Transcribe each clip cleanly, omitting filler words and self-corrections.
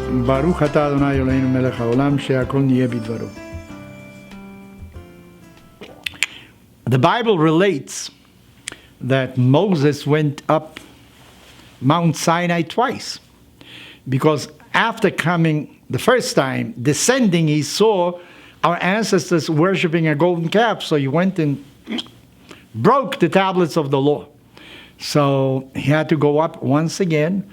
ברוך אתה אדוני אלוהינו מלך העולם שהכל נהיה בדברו. The Bible relates that Moses went up Mount Sinai twice, because after coming the first time, descending, he saw our ancestors worshiping a golden calf, so he went and broke the tablets of the law. So he had to go up once again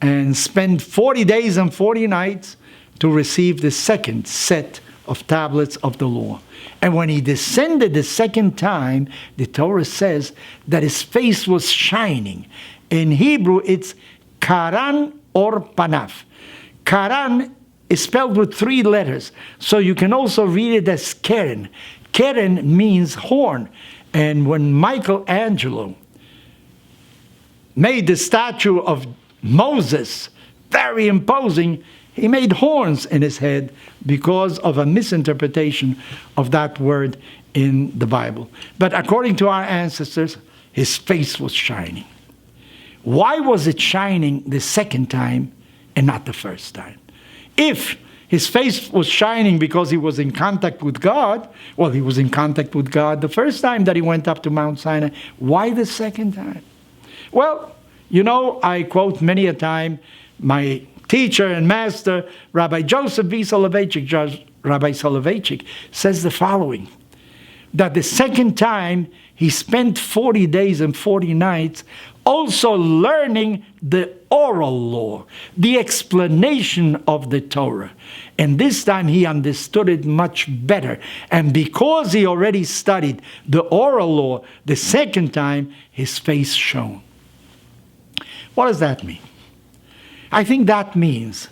and spend 40 days and 40 nights to receive the second set of tablets of the law. And when he descended the second time, the Torah says that his face was shining. In Hebrew, it's Karan or Panaf. Karan is spelled with 3 letters, so you can also read it as Keren. Keren means horn. And when Michelangelo made the statue of Moses very imposing, he made horns in his head because of a misinterpretation of that word in the Bible. But according to our ancestors, his face was shining. Why was it shining the second time and not the first time? If his face was shining because he was in contact with God, well, he was in contact with God the first time that he went up to Mount Sinai. Why the second time? Well, you know, I quote many a time my teacher and master, Rabbi Joseph B. Soloveitchik, Rabbi Soloveitchik, says the following, that the second time he spent 40 days and 40 nights also learning the oral law, the explanation of the Torah. And this time he understood it much better. And because he already studied the oral law, the second time his face shone. What does that mean? I think that means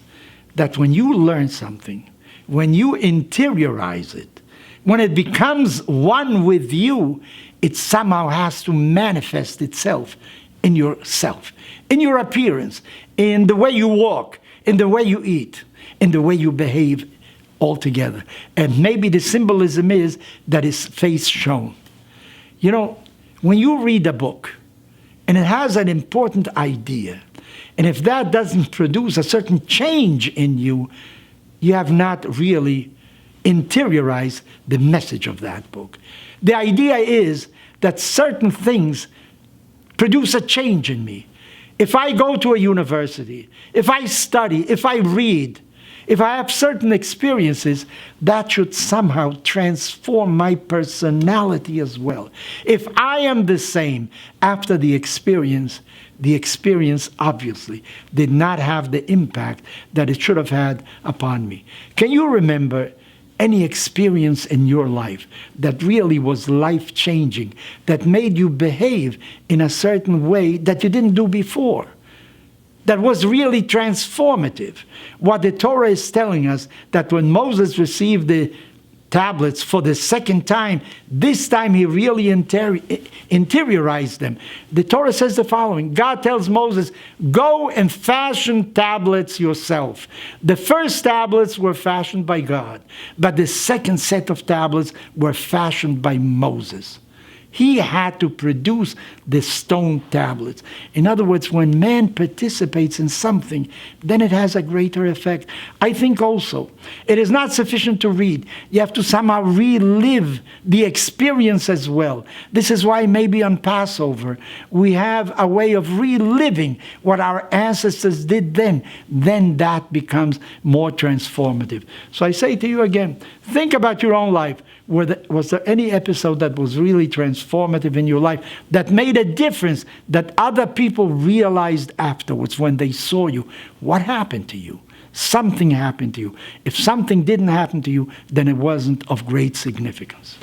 that when you learn something, when you interiorize it, when it becomes one with you, it somehow has to manifest itself in yourself, in your appearance, in the way you walk, in the way you eat, in the way you behave altogether. And maybe the symbolism is that his face shone. You know, when you read a book and it has an important idea, and if that doesn't produce a certain change in you, you have not really interiorized the message of that book. The idea is that certain things produce a change in me. If I go to a university, if I study, if I read, if I have certain experiences, that should somehow transform my personality as well. If I am the same after the experience obviously did not have the impact that it should have had upon me. Can you remember any experience in your life that really was life-changing, that made you behave in a certain way that you didn't do before, that was really transformative? What the Torah is telling us, that when Moses received the tablets for the second time, this time he really interiorized them. The Torah says the following. God tells Moses, go and fashion tablets yourself. The first tablets were fashioned by God, but the second set of tablets were fashioned by Moses. He had to produce the stone tablets. In other words, when man participates in something, then it has a greater effect. I think also, it is not sufficient to read. You have to somehow relive the experience as well. This is why maybe on Passover, we have a way of reliving what our ancestors did then. Then that becomes more transformative. So I say to you again, think about your own life. Was there any episode that was really transformative in your life, that made a difference, that other people realized afterwards when they saw you? What happened to you? Something happened to you. If something didn't happen to you, then it wasn't of great significance.